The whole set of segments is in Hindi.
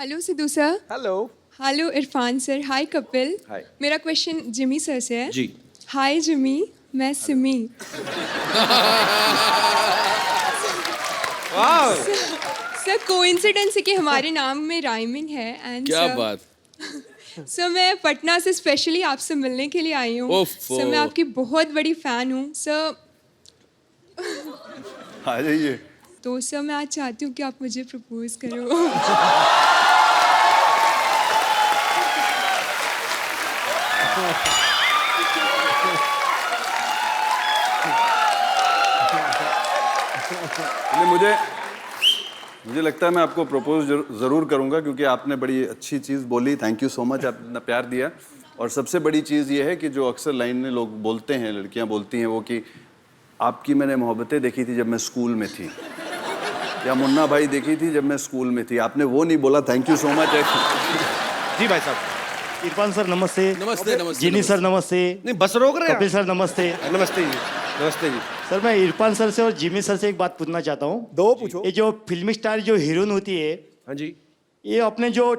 Hello Sidhu sir. Hello. Hello Irfan sir. Hi Kapil. Hi. मेरा क्वेश्चन जिमी सर से है। जी। हाय जिमी, मैं सिमी। वाह। सर कोइंसिडेंस है कि हमारे नाम में राइमिंग है एंड क्या बात। सर मैं पटना से स्पेशली आपसे मिलने के लिए आई हूँ। ओफो। सर मैं आपकी बहुत बड़ी फ़ैन हूँ सर। आ जाइए। तो सर मैं आज चाहती हूँ कि आप मुझे प्रपोज करो। मुझे मुझे लगता है मैं आपको प्रपोज ज़रूर करूंगा क्योंकि आपने बड़ी अच्छी चीज़ बोली। थैंक यू सो मच, आपने इतना प्यार दिया। और सबसे बड़ी चीज़ ये है कि जो अक्सर लाइन में लोग बोलते हैं, लड़कियां बोलती हैं, वो कि आपकी मैंने मोहब्बतें देखी थी जब मैं स्कूल में थी, या मुन्ना भाई देखी थी जब मैं स्कूल में थी। आपने वो नहीं बोला। Thank you so much. जी भाई साहब। इरफान सर नमस्ते। नमस्ते नमस्ते। जिनी सर नमस्ते। नहीं बस रोक रहे कपिल हैं। सर नमस्ते। नमस्ते जी। नमस्ते जी। सर मैं इरफान सर से और जिमी सर से एक बात पूछना चाहता हूँ। दो पूछो। ये जो फिल्मी स्टार जो हीरोइन होती है, हाँ जी। ये अपने जो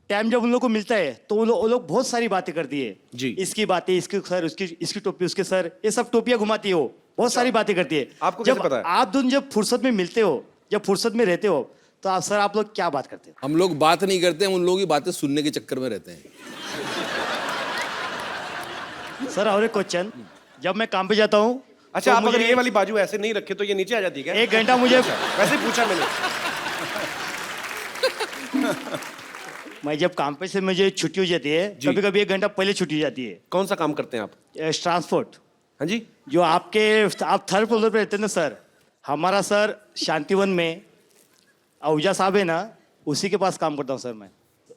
टाइम जब उन लोग को मिलता है तो वो लोग बहुत सारी बातें करती है जी। इसकी बातें, इसकी सर, इसकी टोपी, उसके सर, ये सब टोपियां घुमाती है। वो बहुत सारी बातें करती है। आपको कैसे जब पता है? आप दोनों जब फुर्सत में मिलते हो, जब फुर्सत में रहते हो, तो आप सर आप लोग क्या बात करते हो? हम लोग बात नहीं करते, हम उन लोगों की बातें सुनने के चक्कर में रहते हैं। सर और एक क्वेश्चन, जब मैं काम पे जाता हूँ अच्छा, तो आप अगर मुझे ये वाली बाजू ऐसे नहीं रखे तो ये नीचे आ जाती है क्या? 1 घंटा मुझे वैसे ही पूछा मैंने। मैं जब काम पे से मुझे छुट्टी हो जाती है, जी। कभी कभी 1 घंटा पहले छुट्टी हो जाती है। कौन सा काम करते हैं आप? ट्रांसपोर्ट, हाँ जी। जो आप 3rd फ्लोर पे रहते हैं ना सर, हमारा सर शांतिवन में आहूजा साहब है ना, उसी के पास काम करता हूँ सर मैं।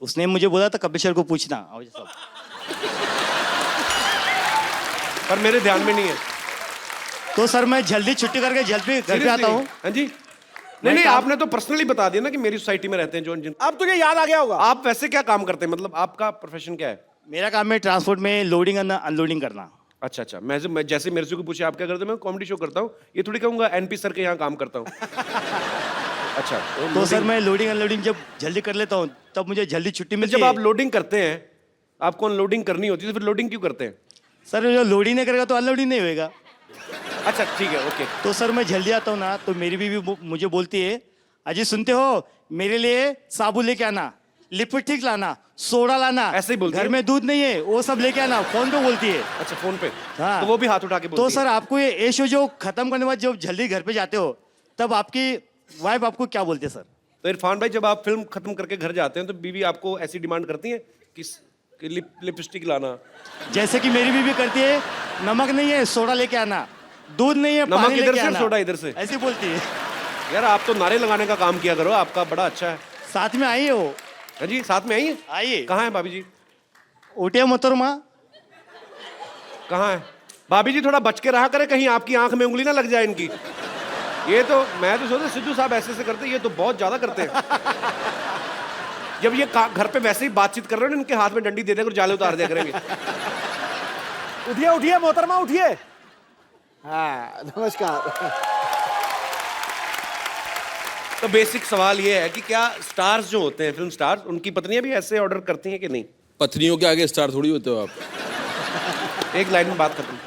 उसने मुझे बोला था कपिल सर को पूछना आहूजा साहब। पर मेरे ध्यान में नहीं है। तो सर मैं जल्दी छुट्टी करके जल्दी घर पे आता हूँ। हाँ जी। नहीं, आपने तो पर्सनली बता दिया ना कि मेरी सोसाइटी में रहते हैं जो जिन। अब तुझे याद आ गया होगा। आप वैसे क्या काम करते हैं, मतलब आपका प्रोफेशन क्या है? मेरा काम है ट्रांसपोर्ट में लोडिंग और अनलोडिंग करना। अच्छा अच्छा। मैं जैसे मेरे से को पूछे आप क्या करते हैं, मैं कॉमेडी शो करता हूँ। ये थोड़ी कहूंगा एनपी सर के यहाँ काम करता हूँ। अच्छा। तो सर मैं लोडिंग अनलोडिंग जब जल्दी कर लेता हूँ तब मुझे जल्दी छुट्टी मिलती जब है। आप लोडिंग करते हैं, आपको अनलोडिंग करनी होती है, तो फिर लोडिंग क्यों करते हैं? सर जो लोडिंग नहीं करेगा तो अनलोडिंग नहीं होएगा। अच्छा ठीक है, ओके। तो सर मैं जल्दी आता हूँ ना, तो मेरी बीवी मुझे बोलती है, अजय सुनते हो, मेरे लिए साबुन लेके आना, लिपस्टिक लाना, सोडा लाना, ऐसे ही बोलती घर है? में दूध नहीं है वो सब लेके आना, फोन पे बोलती है। अच्छा, फोन पे। हाँ। तो वो भी हाथ उठा के बोलती तो है। सर आपको ये शो जो खत्म करने के बाद जब जल्दी घर पे जाते हो, तब आपकी वाइफ आपको क्या बोलते हैं सर? तो इरफान भाई, जब आप फिल्म खत्म करके घर जाते हैं तो बीवी आपको ऐसी डिमांड करती है कि लिपस्टिक लाना? जैसे कि मेरी बीवी करती है, नमक नहीं है सोडा लेके आना, दूध नहीं है नमक पानी इधर लेके से, आना, सोडा इधर से। ऐसी बोलती है। यार आप तो नारे लगाने का काम किया करो, आपका बड़ा अच्छा है। साथ में आई है वो। हाँ जी, साथ में आई है? आइए। कहाँ है भाभी जी? उठे मोहतरमा। कहाँ है भाभी जी? थोड़ा बच के रहा करे, कहीं आपकी आंख में उंगली ना लग जाए इनकी। ये तो मैं तो सोचता सिद्धू साहब ऐसे करते, ये तो बहुत ज्यादा करते हैं। जब ये घर पे वैसे ही बातचीत कर रहे हो, इनके हाथ में डंडी दे देकर जाले उतार दिया करेंगे। उठिए उठिए मोहतरमा, उठिए। हाँ, नमस्कार। तो बेसिक सवाल ये है कि क्या स्टार्स जो होते हैं, फिल्म स्टार्स, उनकी पत्नियां भी ऐसे ऑर्डर करती हैं कि नहीं? पत्नियों के आगे स्टार थोड़ी होते हो आप। एक लाइन में बात खत्म।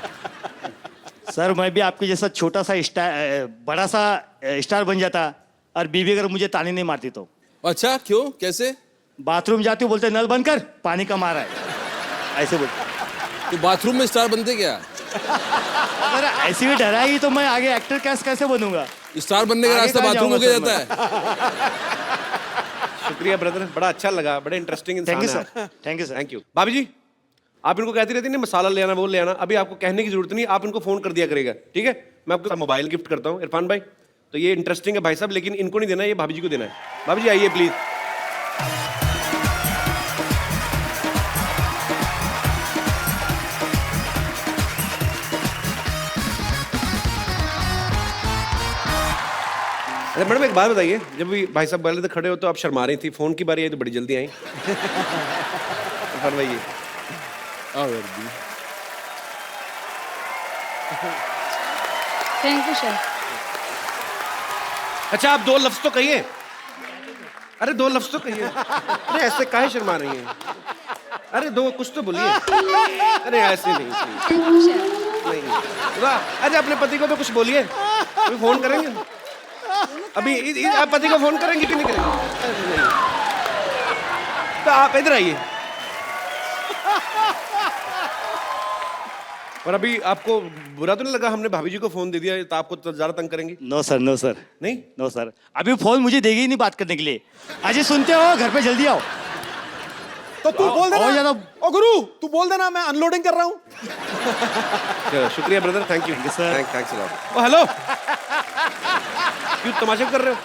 सर मैं भी आपके जैसा छोटा सा स्टार, बड़ा सा स्टार बन जाता, और बीवी अगर मुझे ताने नहीं मारती तो। अच्छा, क्यों, कैसे? बाथरूम जाती हूँ, बोलते नल बंद कर, पानी कम आ रहा है, ऐसे बोलते। तो बाथरूम में स्टार बनते क्या? अगर ऐसी भी डराई तो मैं आगे एक्टर कैसे बनूंगा? स्टार बनने का आगे रास्ता कहाँ बाथरूम हो जाऊंगा गया सर जाता है। शुक्रिया ब्रदर, बड़ा अच्छा लगा, बड़े इंटरेस्टिंग इंसान थैंक यू है sir, thank you sir. Thank you. भाभी जी, आप इनको कहती रहती है ना मसाला ले आना, वो ले आना, अभी आपको कहने की जरूरत नहीं, आप इनको फोन कर दिया करेगा, ठीक है? मैं आपको मोबाइल गिफ्ट करता हूँ इरफान भाई। तो ये इंटरेस्टिंग है भाई साहब, लेकिन इनको नहीं देना, ये भाभी जी को देना है। भाभी जी आइए प्लीज। अरे मैडम, एक बात बताइए, जब भी भाई साहब पहले तो खड़े हो तो आप शर्मा रही थी, फोन की बारी आई तो बड़ी जल्दी आई। इरफान भाई ये आओ यार जी। Thank you sir. अच्छा, आप 2 लफ्ज तो कहिए। अरे 2 लफ्ज तो कहिए। अरे ऐसे काहे शर्मा रही हैं? अरे 2 कुछ तो बोलिए। अरे ऐसे नहीं नहीं। अरे अपने पति को तो कुछ बोलिए। कोई फोन करेंगे अभी? आप पति को फोन करेंगे कि नहीं करेंगे? अरे नहीं। तो आप इधर आइए। और अभी आपको बुरा तो नहीं लगा हमने भाभी जी को फोन दे दिया तो आपको तो ज्यादा तंग करेंगी? नो सर, नो सर, नहीं नो सर। अभी फोन मुझे देगी ही नहीं बात करने के लिए। अजय सुनते हो, घर पे जल्दी आओ। तो तू बोल और देना। ज्यादा ओ गुरु, तू बोल देना मैं अनलोडिंग कर रहा हूँ। शुक्रिया brother, thank you sir. Thanks lot. Oh hello, क्यों तमाशे कर रहे हो?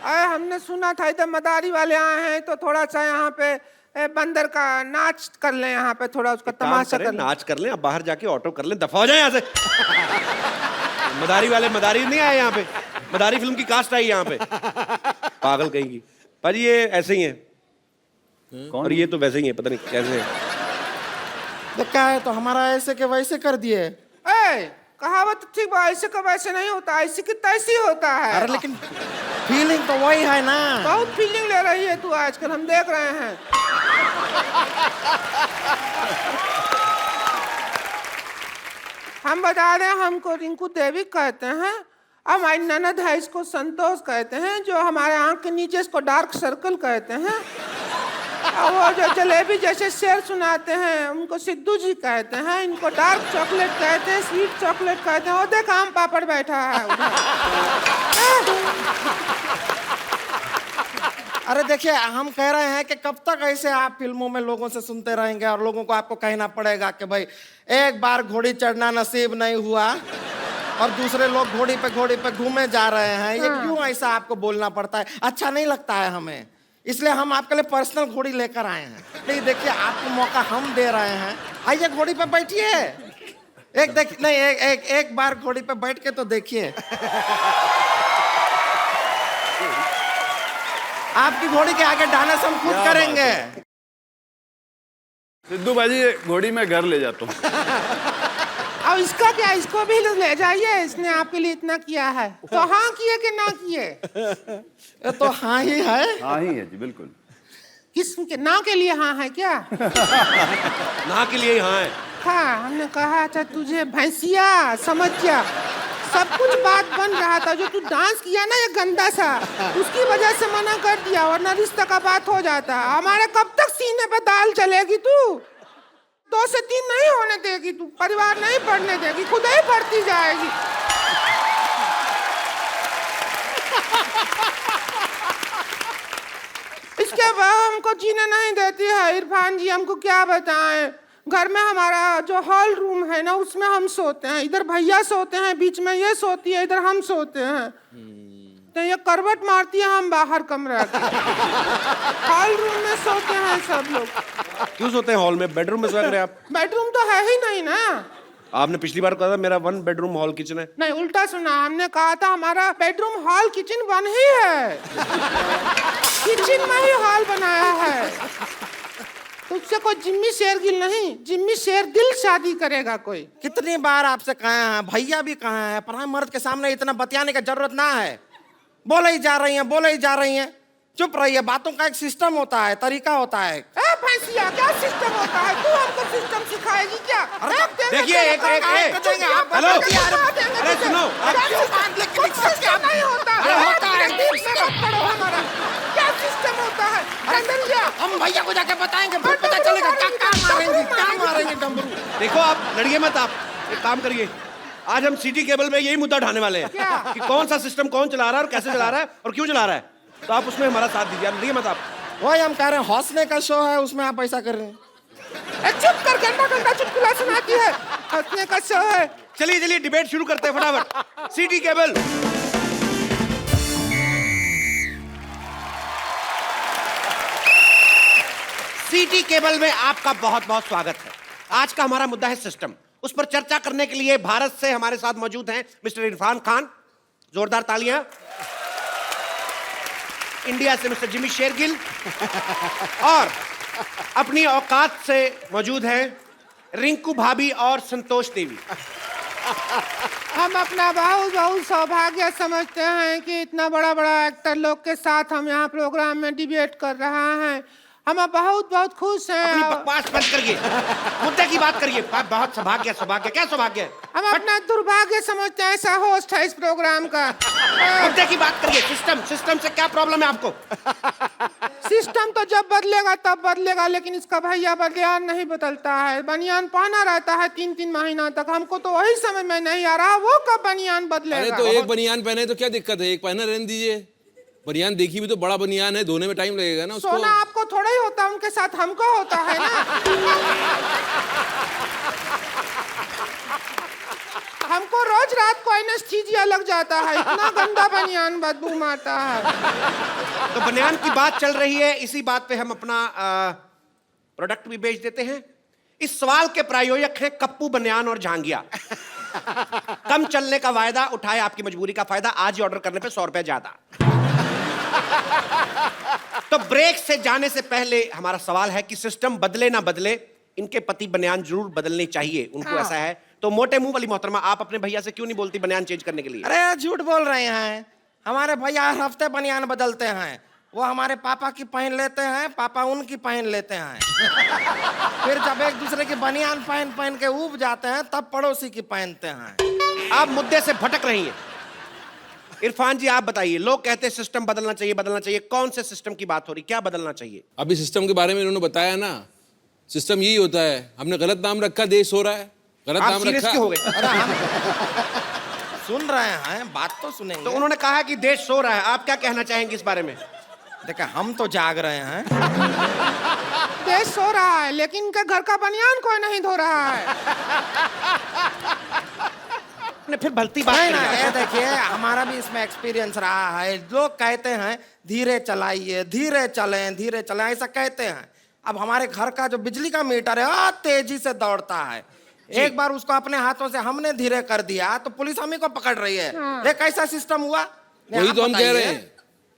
अरे हमने सुना था इधर मदारी वाले आए हैं तो थोड़ा सा यहाँ पे बंदर का नाच कर लें, यहाँ पे थोड़ा उसका तमाशा कर लें। नाच कर लें, आप बाहर जाके ऑटो कर लें, दफा हो जाए यहाँ से। मदारी नहीं आए यहाँ पे, मदारी फिल्म की कास्ट आई यहाँ पे, पागल कहेंगी। भाजी ये ऐसे ही है कौन? और ये तो वैसे ही है, पता नहीं कैसे है। तो क्या है, तो हमारा ऐसे के वैसे कर दिए। कहावत थी ऐसे का वैसे नहीं होता, ऐसे की तैसी होता है। अरे लेकिन फीलिंग तो वही है ना। बहुत फीलिंग ले रही है तू आजकल, हम देख रहे हैं। हम बता दें, हमको रिंकू देवी कहते हैं। अब हमारी ननद है, इसको संतोष कहते हैं। जो हमारे आंख के नीचे इसको डार्क सर्कल कहते हैं। और वो जो जलेबी जैसे शेर सुनाते हैं उनको सिद्धू जी कहते हैं। इनको डार्क चॉकलेट कहते हैं, स्वीट चॉकलेट कहते हैं। और देख आम पापड़ बैठा है उधर। अरे देखिए, हम कह रहे हैं कि कब तक ऐसे आप फिल्मों में लोगों से सुनते रहेंगे और लोगों को आपको कहना पड़ेगा कि भाई एक बार घोड़ी चढ़ना नसीब नहीं हुआ और दूसरे लोग घोड़ी पे घूमे जा रहे हैं। ये क्यों ऐसा आपको बोलना पड़ता है? अच्छा नहीं लगता है हमें, इसलिए हम आपके लिए पर्सनल घोड़ी लेकर आए हैं। नहीं देखिए, आपको मौका हम दे रहे हैं, आइए घोड़ी पे बैठिए। एक बार घोड़ी पे बैठ के तो देखिए। आपकी घोड़ी के आगे डांस हम खुद करेंगे। सिद्धू भाजी घोड़ी में घर ले जाता हूँ। अब इसका क्या, इसको भी ले जाइए, इसने आपके लिए इतना किया है। तो हाँ किए कि ना किए? ये तो हाँ ही है। हाँ ही है जी, बिल्कुल। किस के ना के लिए हाँ है क्या? ना के लिए हाँ है। हाँ, हमने कहा था तुझे भैंसिया, समझ जा। सब कुछ बात बन रहा था। जो तू डांस किया ना ये गंदा सा, उसकी वजह से मना कर दिया, वरना रिश्ता का बात हो जाता। हमारे कब तक सीने पे दाल चलेगी तू? 2 से 3 नहीं होने देगी तू, परिवार नहीं बढ़ने देगी, खुद ही बढ़ती जाएगी। इसके बाद हमको जीने नहीं देती है इरफान जी। हमको क्या बताएं, घर में हमारा जो हॉल रूम है ना उसमें हम सोते हैं। इधर भैया सोते हैं, बीच में ये सोती है, इधर हम सोते हैं। तो ये करवट मारती है, हम बाहर कमरा के हॉल रूम में सोते हैं सब लोग। क्यों सोते हैं हॉल में? बेडरूम में सोया करें आप। बेडरूम तो है ही नहीं ना। आपने पिछली बार कहा था मेरा 1 बेडरूम हॉल किचन है। नहीं, उल्टा सुना। हमने कहा था हमारा बेडरूम हॉल किचन 1 ही है। किचन में ही हॉल बनाया है। तुझसे कोई जिम्मी शेरगिल नहीं, जिम्मी शेरदिल शादी करेगा कोई। कितनी बार आपसे कहे हैं, भैया भी कहे हैं, पर मर्द के सामने इतना बतियाने की जरूरत ना है। बोले ही जा रही हैं। चुप रहिए। बातों का एक सिस्टम होता है, तरीका होता है। भैंसिया, क्या सिस्टम होता है? तू हमको सिस्टम सिखाएगी क्या? देखिए एक हेलो, अरे सुनो, नहीं होता। क्या सिस्टम होता है? हम भैया को जाके बताएंगे, फिर पता चलेगा क्या मारेंगे डमरू। देखो आप लड़िए मत। आप एक काम करिए, आज हम सिटी केबल में यही मुद्दा उठाने वाले हैं कि कौन सा सिस्टम कौन चला रहा है और कैसे चला रहा है और क्यों चला रहा है। तो आप उसमें हमारा साथ दीजिए। आप लड़िए मत। आप वही हम कह रहे हैं, हंसने का शो है, उसमें आप ऐसा कर रहे हैं। चुप कर, गंदा चुटकुला सुनाती है। हंसने का शो है। चलिए डिबेट शुरू करते हैं फटाफट। City cable. सिटी केबल में आपका बहुत बहुत स्वागत है। आज का हमारा मुद्दा है सिस्टम। उस पर चर्चा करने के लिए भारत से हमारे साथ मौजूद हैं मिस्टर इरफान खान, जोरदार तालियां। इंडिया से मिस्टर जिमी शेरगिल और अपनी औकात से मौजूद हैं रिंकू भाभी और संतोष देवी। हम अपना बहुत बहुत सौभाग्य समझते हैं कि इतना बड़ा बड़ा एक्टर लोग के साथ हम यहाँ प्रोग्राम में डिबेट कर रहा हैं। हम बहुत बहुत खुश हैं। अपनी बकवास बंद करिए, मुद्दे की बात करिए। बहुत सौभाग्य, सौभाग्य क्या सौभाग्य है? हम अपना दुर्भाग्य समझते हैं ऐसा होस्ट है इस प्रोग्राम का। मुद्दे की बात करिए। सिस्टम से क्या प्रॉब्लम है आपको? सिस्टम तो जब बदलेगा तब बदलेगा, लेकिन इसका भैया बनियान नहीं बदलता है। बनियान पहना रहता है 3-3 महीना तक। हमको तो वही समझ में नहीं आ रहा वो कब बनियान अरे बदलेगा। तो एक बनियान पहने तो क्या दिक्कत है, एक पहना रहने दीजिए। बनियान देखी भी तो बड़ा बनियान है, धोने में टाइम लगेगा ना उसको। सोना आपको थोड़ा ही होता, उनके साथ हमको होता है ना। हमको रोज रात को एनेस्थीसिया लग जाता है, इतना गंदा बनियान बदबू मारता है। तो बनियान की बात चल रही है, इसी बात पे हम अपना प्रोडक्ट भी बेच देते हैं। इस सवाल के प्रायोजक हैं कप्पू बनियान और झांगिया। कम चलने का वायदा, उठाए आपकी मजबूरी का फायदा। आज ही ऑर्डर करने पे 100 रुपए ज्यादा। तो ब्रेक से जाने से पहले हमारा सवाल है कि सिस्टम बदले ना बदले, इनके पति बनियान जरूर बदलनी चाहिए। उनको ऐसा है तो मोटे मुंह वाली मोहतरमा, आप अपने भैया से क्यों नहीं बोलती बनियान चेंज करने के लिए? अरे झूठ बोल रहे हैं, हमारे भैया हर हफ्ते बनियान बदलते हैं। वो हमारे पापा की पहन लेते हैं, पापा उनकी पहन लेते हैं। फिर जब एक दूसरे की बनियान पहन पहन के ऊब जाते हैं तब पड़ोसी की पहनते हैं। आप मुद्दे से भटक रही हैं। इरफान जी आप बताइए, लोग कहते हैं सिस्टम बदलना चाहिए, बदलना चाहिए। कौन से सिस्टम की बात हो रही, क्या बदलना चाहिए? अभी सिस्टम के बारे में इन्होंने बताया ना, सिस्टम यही होता है। हमने गलत नाम रखा, देश हो रहा है, गलत आप नाम सीरियस रखा। क्यों हो गए? अरे हम सुन रहे हैं, बात तो सुनेंगे। तो उन्होंने कहा कि देश सो रहा है, आप क्या कहना चाहेंगे इस बारे में? देखा, हम तो जाग रहे हैं। देश सो रहा है लेकिन इनके घर का बनियान कोई नहीं धो रहा है। आपने फिर भलती बात नहीं करी ना, है। ये देखिए हमारा भी इसमें एक्सपीरियंस रहा है। लोग कहते हैं धीरे चलाइए, धीरे चलें, ऐसा कहते हैं। अब हमारे घर का जो बिजली का मीटर है तेजी से दौड़ता है। एक बार उसको अपने हाथों से हमने धीरे कर दिया तो पुलिस हम ही को पकड़ रही है। ये कैसा सिस्टम हुआ? वही आप तो हम कह रहे बताइए। हैं,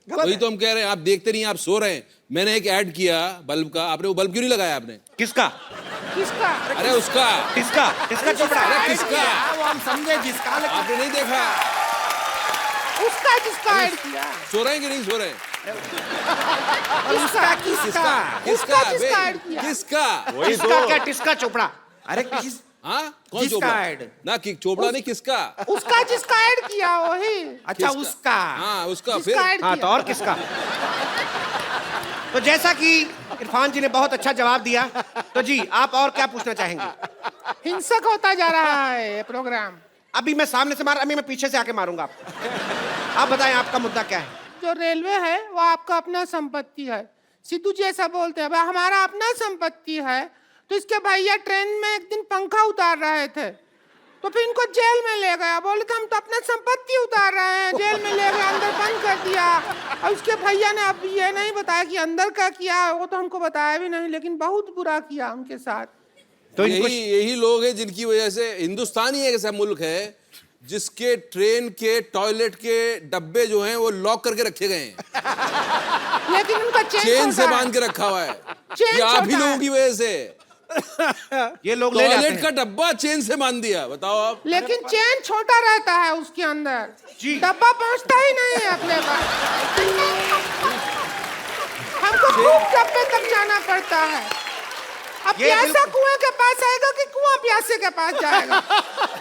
वही तो हम कह रहे हैं। आप देखते नहीं, आप सो रहे हैं। मैंने एक ऐड किया बल्ब का, आपने वो बल्ब क्यों नहीं लगाया आपने? किसका? किसका? अरे उसका। किसका? किसका चोपड़ा? अरे किसका? वो हम समझे जिसका, लेकिन आपने नहीं देखा? उसका जिसका ऐड किया। सो रहे हैं कि नहीं सो रहे हैं? किसका? किसका? उसका बे? जिसका ऐड किया। किसका? किसका क्या? किसका चोपड़ा? अरे किस हाँ, कौन किसका चोपड़ा? ऐड? ना कि चोपड़ा नहीं, किसका? उसका जिसका ऐड किया वही। अच्छा उसका। हाँ उसका। फिर जिसका ऐड हाँ तो किया। और किसका? तो जैसा कि इरफान जी ने बहुत अच्छा जवाब दिया, तो जी आप और क्या पूछना चाहेंगे? हिंसक होता जा रहा है ये प्रोग्राम। अभी मैं सामने से मार, अभी मैं पीछे से आके मारूंगा आपको। आप बताएं आपका मुद्दा क्या है? जो रेलवे है वो आपका अपना संपत्ति है। सिद्धू जी ऐसा बोलते हैं, भाई हमारा अपना संपत्ति है। तो इसके भैया ट्रेन में एक दिन पंखा उतार रहे थे तो फिर इनको जेल में ले गया। बोले थे हम तो अपना संपत्ति उतार रहे हैं। जेल में ले गए, अंदर बंद कर दिया। और उसके भैया ने अब ये नहीं बताया कि अंदर क्या किया, वो तो हमको बताया भी नहीं, लेकिन बहुत बुरा किया उनके साथ। तो इनको यही लोग हैं जिनकी वजह से हिंदुस्तान ही एक ऐसा मुल्क है जिसके ट्रेन के टॉयलेट के डब्बे जो हैं वो लॉक करके रखे गए हैं, लेकिन उनका चेन से बांध के रखा हुआ है। ये आप ही लोगों की वजह से ये लोग ले जाते टॉयलेट हैं। का डब्बा चेन से बांध दिया। बताओ आप। लेकिन चेन छोटा रहता है उसके अंदर, जी। डब्बा पहुंचता ही नहीं है अपने पास। हमको खूब डब्बे तक जाना पड़ता है। अब ये प्यासा बिल्कुल- कुएं के पास आएगा कि कुआं प्यासे के पास जाएगा?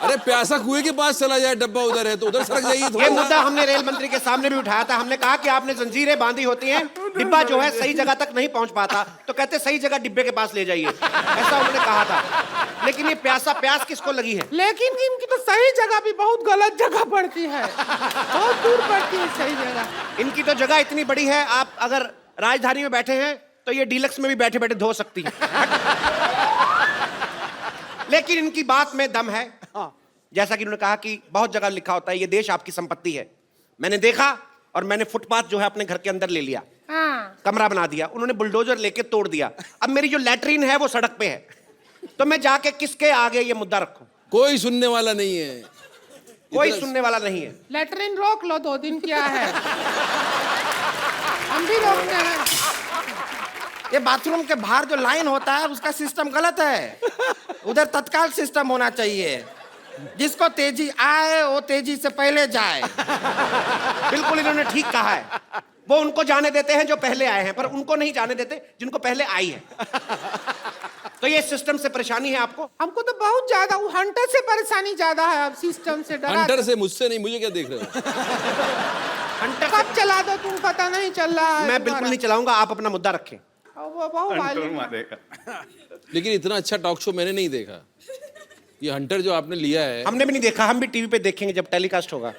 अरे प्यासा कुएं के पास चला जाए, डब्बा उधर है तो उधर सरक जाइए ये थोड़ा मुद्दा सा। हमने रेल मंत्री के सामने भी उठाया था। हमने कहा कि आपने जंजीरें बांधी होती हैं, डिब्बा जो है सही जगह तक नहीं पहुंच पाता, तो कहते सही जगह डिब्बे के पास ले जाइए, ऐसा उन्होंने कहा था। लेकिन ये प्यास किसको लगी है? लेकिन इनकी तो सही जगह भी बहुत गलत जगह पड़ती है, बहुत दूर पड़ती है सही जगह। इनकी तो जगह इतनी बड़ी है, आप अगर राजधानी में बैठे हैं तो ये डीलक्स में भी बैठे बैठे धो सकती है। लेकिन इनकी बात में दम है। जैसा कि उन्होंने कहा कि बहुत जगह लिखा होता है ये देश आपकी संपत्ति है। मैंने देखा और मैंने फुटपाथ जो है अपने घर के अंदर ले लिया, हाँ। कमरा बना दिया। उन्होंने बुलडोजर लेके तोड़ दिया। अब मेरी जो लैट्रीन है वो सड़क पे है, तो मैं जाके किसके आगे ये मुद्दा रखूं? कोई सुनने वाला नहीं है, कोई सुनने वाला नहीं है। लेटरिन रोक लो, 2 दिन क्या है, हम भी रोकते हैं। ये बाथरूम के बाहर जो लाइन होता है उसका सिस्टम गलत है। उधर तत्काल सिस्टम होना चाहिए। जिसको तेजी आए वो तेजी से पहले जाए। बिल्कुल इन्होंने ठीक कहा है। वो उनको जाने देते हैं जो पहले आए हैं, पर उनको नहीं जाने देते जिनको पहले आई है। तो ये सिस्टम से परेशानी है आपको? हमको तो बहुत ज्यादा, वो हंटर से परेशानी ज्यादा है, अब सिस्टम से डरा। हंटर से, मुझसे नहीं, मुझे क्या देख रहे हो? हंटर कब चला दो तुम पता नहीं चल रहा है। मैं बिल्कुल नहीं चलाऊंगा, आप अपना मुद्दा रखें। वो बहुत वायलेंट। मारेगा। लेकिन इतना अच्छा टॉक शो मैंने नहीं देखा। ये हंटर जो आपने लिया है, हमने भी नहीं देखा, हम भी टीवी पे देखेंगे जब टेलीकास्ट होगा।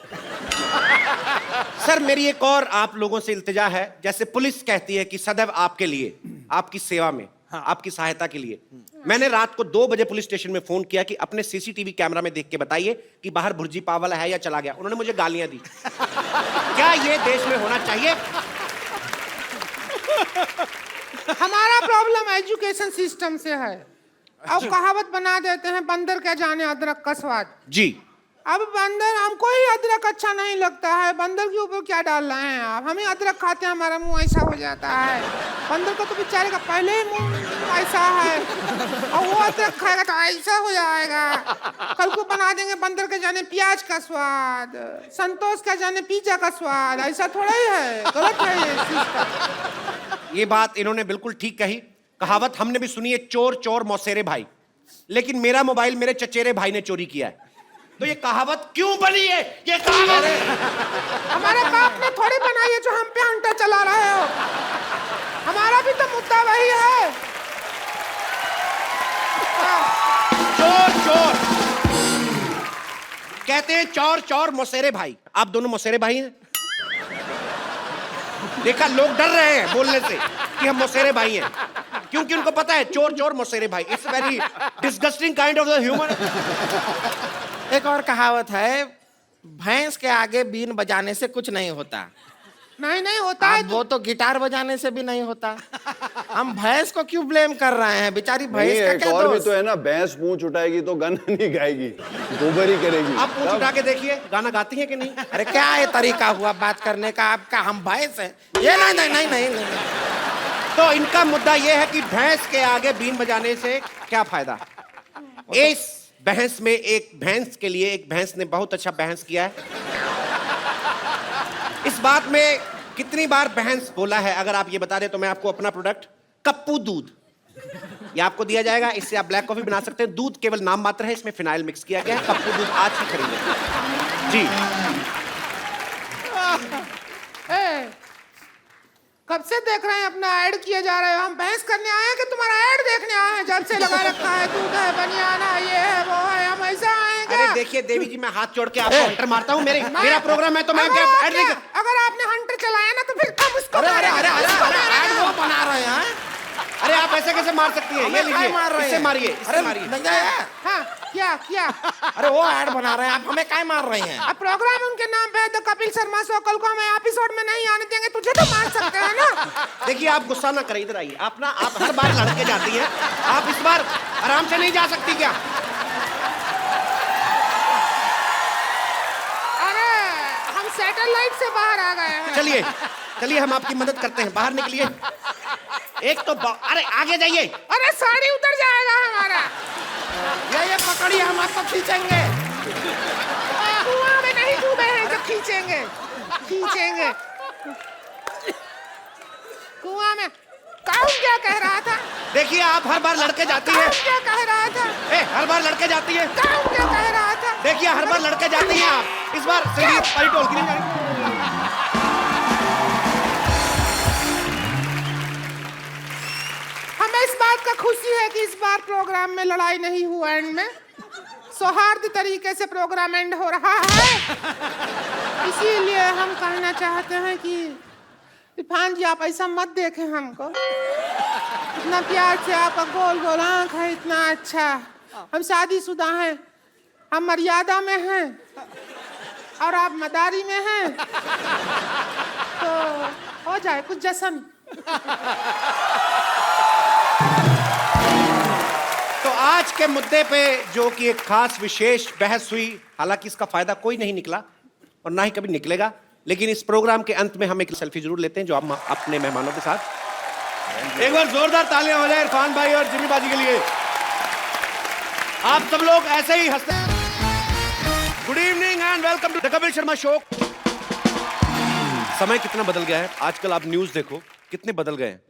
सर मेरी एक और आप लोगों से इल्तिजा है, जैसे पुलिस कहती है कि सदैव आपके लिए, आपकी सेवा में, आपकी सहायता के लिए। मैंने रात को 2 बजे पुलिस स्टेशन में फोन किया कि अपने सीसीटीवी कैमरा में देख के बताइए कि बाहर भुर्जी पावल है या चला गया। उन्होंने मुझे गालियां दी। क्या ये देश में होना चाहिए? हमारा प्रॉब्लम एजुकेशन सिस्टम से है। अब कहावत बना देते हैं, बंदर क्या जाने अदरक का स्वाद। जी अब बंदर, हमको ही अदरक अच्छा नहीं लगता है। बंदर के ऊपर क्या डाल रहे हैं आप? हमें अदरक खाते हैं, हमारा मुंह ऐसा हो जाता है। बंदर को तो बेचारे का पहले ही मुंह ऐसा है, और वो अदरक खाएगा तो ऐसा हो जाएगा। कल को बना देंगे बंदर के जाने प्याज का स्वाद, संतोष का जाने पिज्जा का स्वाद। ऐसा थोड़ा ही है, गलत है ये सिस्टम। ये बात इन्होंने बिल्कुल ठीक कही। कहावत हमने भी सुनी है, चोर चोर मौसेरे भाई। लेकिन मेरा मोबाइल मेरे चचेरे भाई ने चोरी किया है, तो ये कहावत क्यों बनी है? ये कहावत हमारे बाप ने थोड़ी बनाई है जो हम पे हंटर चला रहे हो। हमारा भी तो मुद्दा वही है। चोर चोर कहते हैं, चोर चोर मौसेरे भाई। आप दोनों मौसेरे भाई हैं? देखा, लोग डर रहे हैं बोलने से कि हम मौसेरे भाई हैं, क्योंकि उनको पता है चोर चोर मौसेरे भाई। It's very disgusting kind of the humour. एक और कहावत है, भैंस के आगे बीन बजाने से कुछ नहीं होता। नहीं होता है अब वो तो गिटार बजाने से भी नहीं होता। हम भैंस को क्यों ब्लेम कर रहे हैं? बेचारी नहीं, भैंस का एक क्या और भी दोष? तो है ना, भैंस पूंछ उठाएगी तो गाना नहीं गाएगी, गोबर ही करेगी। आप पूछ उठा के देखिए, गाना गाती है कि नहीं? अरे क्या ये तरीका हुआ बात करने का आपका? हम भैंस हैं ये? नहीं नहीं नहीं नहीं, नहीं। तो इनका मुद्दा यह है कि भैंस के आगे बीन बजाने से क्या फायदा? इस बहस में एक भैंस के लिए एक भैंस ने बहुत अच्छा बहस किया है। इस बात में कितनी बार बहस बोला है, अगर आप ये बता दें तो मैं आपको अपना प्रोडक्ट कप्पू दूध ये आपको दिया जाएगा। इससे आप ब्लैक कॉफी बना सकते हैं। दूध केवल नाम मात्र है, इसमें फिनाइल मिक्स किया गया है। कप्पू दूध आज ही खरीदें जी। कब से देख रहे हैं अपना ऐड किया जा रहा है? हम बहस करने आए हैं कि तुम्हारा ऐड देखने आए हैं? जब से लगा रखा है, दूध है, बनियाना, ये है, वो है, हम ऐसा आएंगे। अरे देखिए देवी जी, मैं हाथ जोड़ के आपको हंटर मारता हूँ। मेरा प्रोग्राम है तो मैं क्या ऐड नहीं कर... अगर आपने हंटर चलाया ना तो फिर हम उसको अरे अरे अरे अरे उसको अरे मारेंगे। ऐड वो बना रहे हैं। अरे आप ऐसे कैसे मार सकती हैं? ये हमें लीजिए, काय मार रहे इससे हैं? मारिए, अरे इससे मारिए। नहीं है। हाँ, क्या अरे वो ऐड बना रहे हैं, आप हमें काय मार रहे हैं? अब प्रोग्राम उनके नाम पे है तो कपिल शर्मा शो, कल को हमें एपिसोड में नहीं आने देंगे, तुझे तो मार सकते हैं ना। देखिए आप गुस्सा ना करें, इधर आइए। आप हर बार लड़के जाती हैं, आप इस बार आराम से नहीं जा सकती क्या? अरे हम सैटेलाइट से बाहर आ गए हैं। चलिए हम आपकी मदद करते हैं, बाहर निकलिए। एक तो अरे आगे जाइए। अरे साड़ी उतर जाएगा हमारा। ये पकड़िए, हम आपको खींचेंगे। कुआं में नहीं डूबे हैं जो खींचेंगे। कुआं में। कौन क्या कह रहा था? देखिए आप हर बार लड़के जाती हैं। कौन क्या कह रहा था? हर बार लड़के जाती हैं। कौन क्या कह रहा था? देखिए हर बार लड़के जाती हैं आप। इस बार सही परी टोल की नहीं जाएगी। हमें इस बात का खुशी है कि इस बार प्रोग्राम में लड़ाई नहीं हुआ। एंड में सौहार्द तरीके से प्रोग्राम एंड हो रहा है। इसीलिए हम कहना चाहते हैं कि इरफान जी आप ऐसा मत देखें हमको। इतना प्यार से आपका गोल गोल आँख है, इतना अच्छा। हम शादीशुदा हैं, हम मर्यादा में हैं और आप मदारी में हैं, तो हो जाए कुछ जश्न। तो आज के मुद्दे पे जो कि एक खास विशेष बहस हुई, हालांकि इसका फायदा कोई नहीं निकला और ना ही कभी निकलेगा, लेकिन इस प्रोग्राम के अंत में हम एक सेल्फी जरूर लेते हैं जो हम अपने मेहमानों के साथ। एक बार जोरदार तालियां हो जाए इरफान भाई और जिमी बाजी के लिए। आप सब लोग ऐसे ही हंसते good evening and welcome to the Kapil Sharma show. समय कितना बदल गया है आजकल, आप न्यूज देखो कितने बदल गए हैं।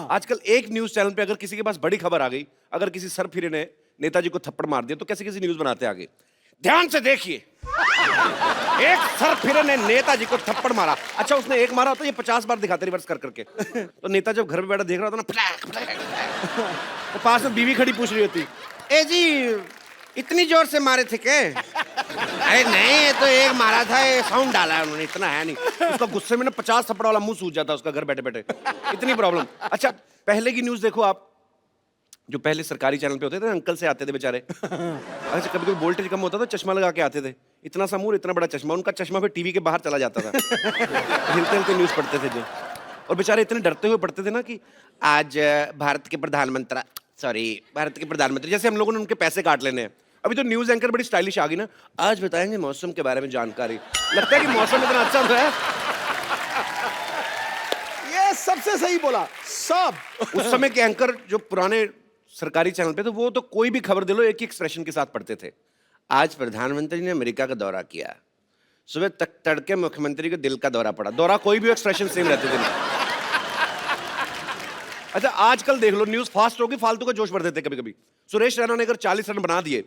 आजकल एक न्यूज चैनल पे अगर किसी के पास बड़ी खबर आ गई, अगर किसी सरफिरे ने नेताजी को थप्पड़ मार दिया तो कैसे कैसे न्यूज बनाते आगे। ध्यान से देखिए, एक सरफिरे ने नेताजी को थप्पड़ मारा। अच्छा, उसने एक मारा होता, ये 50 बार दिखाते रिवर्स कर करके। तो नेता जब घर में बैठा देख रहा था ना, फ्लैक फ्लैक, तो पास में बीवी खड़ी पूछ रही होती, ए जी इतनी जोर से मारे थे क्या? अरे नहीं, ये तो एक मारा था, ये साउंड डाला है उन्होंने, इतना है नहीं। उसका गुस्से में ना 50 थप्पड़ वाला मुंह सूज जाता उसका घर बैठे बैठे, इतनी प्रॉब्लम। अच्छा, पहले की न्यूज देखो आप, जो पहले सरकारी चैनल पे होते थे, अंकल से आते थे बेचारे। अच्छा, कभी कभी वोल्टेज कम होता था, चश्मा लगा के आते थे, इतना सा मुंह, इतना बड़ा चश्मा, उनका चश्मा फिर टीवी के बाहर चला जाता था। हिलते हिलते न्यूज पढ़ते थे जो, और बेचारे इतने डरते हुए पढ़ते थे ना कि आज भारत के प्रधानमंत्री, जैसे हम लोगों ने उनके पैसे काट लेने हैं। अभी तो न्यूज एंकर बड़ी स्टाइलिश आ गई ना, आज बताएंगे मौसम के बारे में जानकारी। लगता है कि मौसम इतना अच्छा है। ये सबसे सही बोला सब। उस समय के एंकर जो पुराने सरकारी चैनल पे थे, वो तो कोई भी खबर दे लो एक ही एक्सप्रेशन के साथ पढ़ते थे। आज प्रधानमंत्री ने अमेरिका का दौरा किया, सुबह तक तड़के मुख्यमंत्री को दिल का दौरा पड़ा। दौरा कोई भी एक्सप्रेशन सेम रहते थे। अच्छा, आजकल देख लो, न्यूज फास्ट होगी, फालतू का जोश भर देते कभी कभी। सुरेश रैना ने अगर 40 रन बना दिए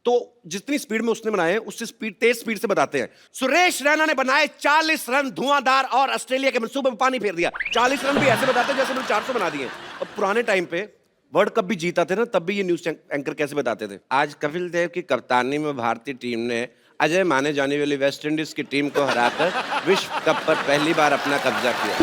तो जितनी स्पीड में उसने बनाए उससे तेज स्पीड से बताते हैं। सुरेश रैना ने बनाए 40 रन धुआंधार और ऑस्ट्रेलिया के मंसूबे में पानी फेर दिया। 40 रन भी ऐसे बताते जैसे उन्होंने 400 बना दिए। और पुराने टाइम पे वर्ल्ड कप भी जीता थे ना, तब भी ये न्यूज एंकर कैसे बताते थे। आज कपिल देव की कप्तानी में भारतीय टीम ने अजय माने जाने वाली वेस्ट इंडीज की टीम को हराकर विश्व कप पर पहली बार अपना कब्जा किया।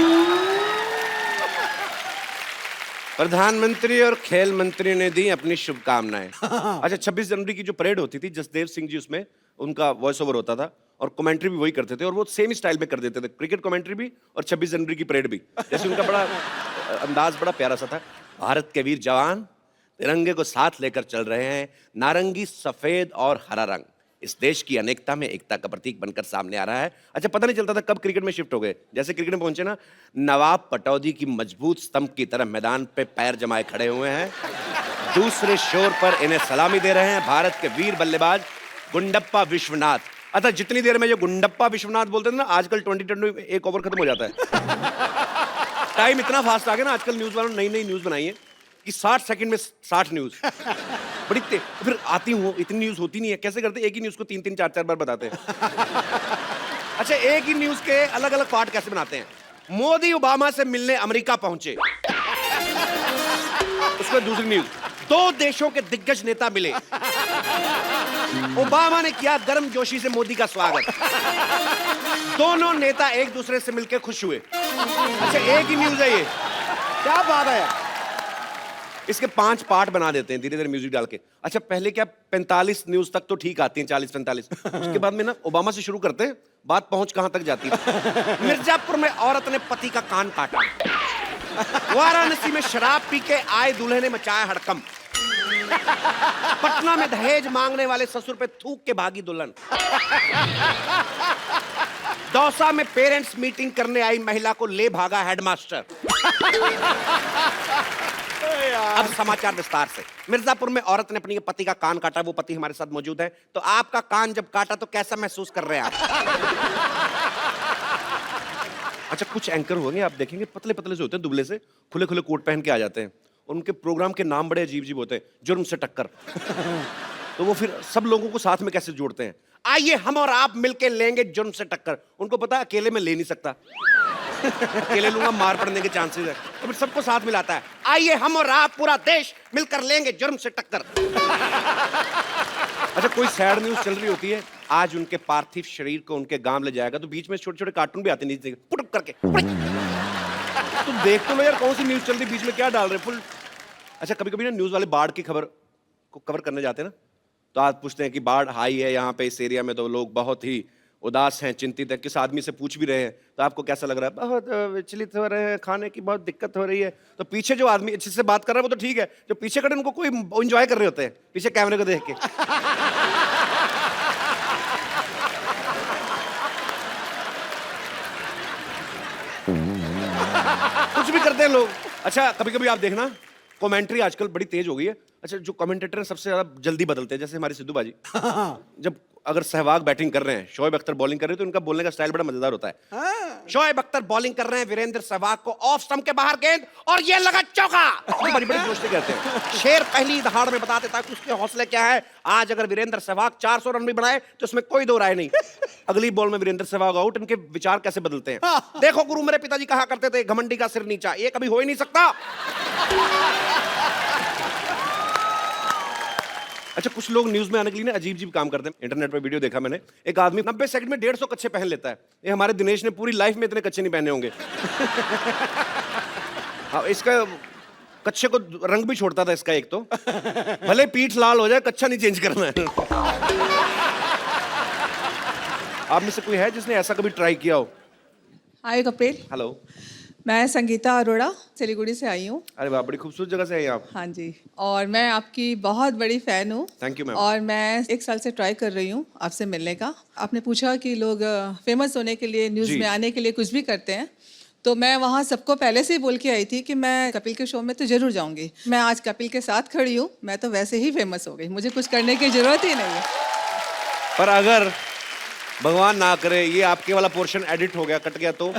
प्रधानमंत्री और खेल मंत्री ने दी अपनी शुभकामनाएं। अच्छा, 26 जनवरी की जो परेड होती थी, जसदेव सिंह जी उसमें उनका वॉइस ओवर होता था और कमेंट्री भी वही करते थे, और वो सेम स्टाइल में कर देते थे, क्रिकेट कमेंट्री भी और 26 जनवरी की परेड भी। जैसे उनका बड़ा अंदाज बड़ा प्यारा सा था। भारत के वीर जवान तिरंगे को साथ लेकर चल रहे हैं, नारंगी, सफेद और हरा रंग इस देश की अनेकता में एकता का प्रतीक बनकर सामने आ रहा है। अच्छा, पता नहीं चलता था कब क्रिकेट में शिफ्ट हो गए। जैसे क्रिकेट में पहुंचे ना, नवाब पटौदी की मजबूत स्तंभ की तरह मैदान पे पैर जमाए खड़े हुए हैं। दूसरे शोर पर इन्हें सलामी दे रहे हैं भारत के वीर बल्लेबाज गुंडप्पा विश्वनाथ। अच्छा, जितनी देर में जो गुंडप्पा विश्वनाथ बोलते थे ना, आजकल 20 एक ओवर खत्म हो जाता है। टाइम इतना फास्ट आ गया ना, आजकल न्यूज वालों ने नई नई न्यूज बनाई है कि 60 सेकंड में 60 न्यूज बड़ी फिर आती हूँ, इतनी न्यूज होती नहीं है। कैसे करते, एक ही न्यूज को 3-3, 4-4 बार बताते हैं। अच्छा, एक ही न्यूज के अलग अलग पार्ट कैसे बनाते हैं। मोदी ओबामा से मिलने अमेरिका पहुंचे, उसमें दूसरी न्यूज, 2 देशों के दिग्गज नेता मिले, ओबामा ने किया गर्मजोशी से मोदी का स्वागत, दोनों नेता एक दूसरे से मिलकर खुश हुए। अच्छा, एक ही न्यूज है ये, क्या बात है। इसके 5 पार्ट बना देते हैं धीरे धीरे म्यूजिक डाल के। अच्छा, पहले क्या 45 न्यूज तक तो ठीक आती हैं, 40-45, उसके बाद में ना ओबामा से शुरू करते हैं, बात पहुंच कहां तक जाती है। मिर्जापुर में औरत ने पति का कान काटा, वाराणसी में शराब पी के आए दूल्हे ने मचाया हड़कंप, पटना में दहेज मांगने वाले ससुर पे थूक के भागी दुल्हन, दौसा में पेरेंट्स मीटिंग करने आई महिला को ले भागा हेडमास्टर। अब समाचार विस्तार से। मिर्जापुर में औरत ने अपने पति का कान काटा, वो पति हमारे साथ मौजूद है। तो आपका कान जब काटा तो कैसा महसूस कर रहे हैं आप? अच्छा, कुछ एंकर होंगे आप देखेंगे, पतले पतले से होते हैं, दुबले से, खुले खुले कोट पहन के आ जाते हैं। उनके प्रोग्राम के नाम बड़े अजीब अजीब होते हैं, जुर्म से टक्कर। तो वो फिर सब लोगों को साथ में कैसे जोड़ते हैं, आइए हम और आप मिलके लेंगे जुर्म से टक्कर। उनको पता है अकेले में ले नहीं सकता, अकेले लूंगा मार पड़ने के चांसेस है, तो फिर सबको साथ मिलाता है, आइए हम और आप पूरा देश मिलकर लेंगे जुर्म से टक्कर। अच्छा, कोई सैड न्यूज चल रही होती है, आज उनके पार्थिव शरीर को उनके गांव ले जाएगा, तो बीच में छोटे छोटे कार्टून भी आते हैं नीचे पुटुक करके। तुम देख तो लो यार, कौन सी न्यूज चल रही, बीच में क्या डाल रहे फुल। अच्छा, कभी कभी ना न्यूज वाले बाढ़ की खबर को कवर करने जाते हैं ना, तो आज पूछते हैं कि बाढ़ आई है यहाँ पे इस एरिया में, तो लोग बहुत ही उदास हैं, चिंतित है। किस आदमी से पूछ भी रहे हैं तो आपको कैसा लग रहा है, बहुत विचलित हो रहे हैं, खाने की बहुत दिक्कत हो रही है। तो पीछे जो आदमी जिससे बात कर रहा है वो तो ठीक है, जो पीछे खड़े उनको कोई एंजॉय कर रहे होते हैं पीछे कैमरे को देख के। कुछ भी करते हैं लोग। अच्छा, कभी कभी आप देखना कमेंट्री आजकल बड़ी तेज हो गई है, अच्छा, जो कमेंटेटर हैं सबसे ज्यादा जल्दी बदलते हैं, जैसे हमारे सिद्धू बाजी। जब अगर सहवाग बैटिंग कर रहे हैं, शोएब अख्तर बॉलिंग कर रहे हैं, तो इनका बोलने का स्टाइल बड़ा मजेदार होता है। शोएब अख्तर बॉलिंग कर रहे हैं, वीरेंद्र सहवाग को ऑफ स्टंप के बाहर गेंद और ये लगा चौका। बड़ी बड़ी जोश से कहते हैं। शेर पहली दहाड़ में बता देता है कि उसके हौसले क्या है। आज अगर वीरेंद्र सहवाग 400 रन भी बनाए तो इसमें कोई दो राय नहीं। अगली बॉल में वीरेंद्र सहवाग आउट। इनके विचार कैसे बदलते हैं। देखो गुरु, मेरे पिताजी कहा करते थे, घमंडी का सिर नीचा, ये कभी हो ही नहीं सकता। अच्छा, कुछ लोग न्यूज में आने के लिए ना अजीब अजीब काम करते हैं। इंटरनेट पे वीडियो देखा मैंने, एक आदमी 90 सेकंड में 150 कच्छे पहन लेता है। ये हमारे दिनेश ने पूरी लाइफ में इतने कच्छे नहीं पहने होंगे। हाँ, इसका कच्छे को रंग भी छोड़ता था इसका एक तो। भले पीठ लाल हो जाए, कच्छा नहीं चेंज करना है। आप में से कोई है जिसने ऐसा कभी ट्राई किया हो? हाय कपिल, हेलो, मैं संगीता अरोड़ा सिलीगुड़ी से आई हूँ। अरे वाह, बड़ी खूबसूरत जगह से आई आप। हाँ जी, और मैं आपकी बहुत बड़ी फ़ैन हूँ। Thank you ma'am. और मैं 1 साल से ट्राई कर रही हूँ आपसे मिलने का। आपने पूछा कि लोग फेमस होने के लिए, न्यूज़ में आने के लिए कुछ भी करते हैं, तो मैं वहाँ सबको पहले से ही बोल के आई थी कि मैं कपिल के शो में तो ज़रूर जाऊँगी। मैं आज कपिल के साथ खड़ी हूँ, मैं तो वैसे ही फेमस हो गई, मुझे कुछ करने की ज़रूरत ही नहीं है। पर अगर भगवान ना करे ये आपके वाला पोर्शन एडिट हो गया, कट गया तो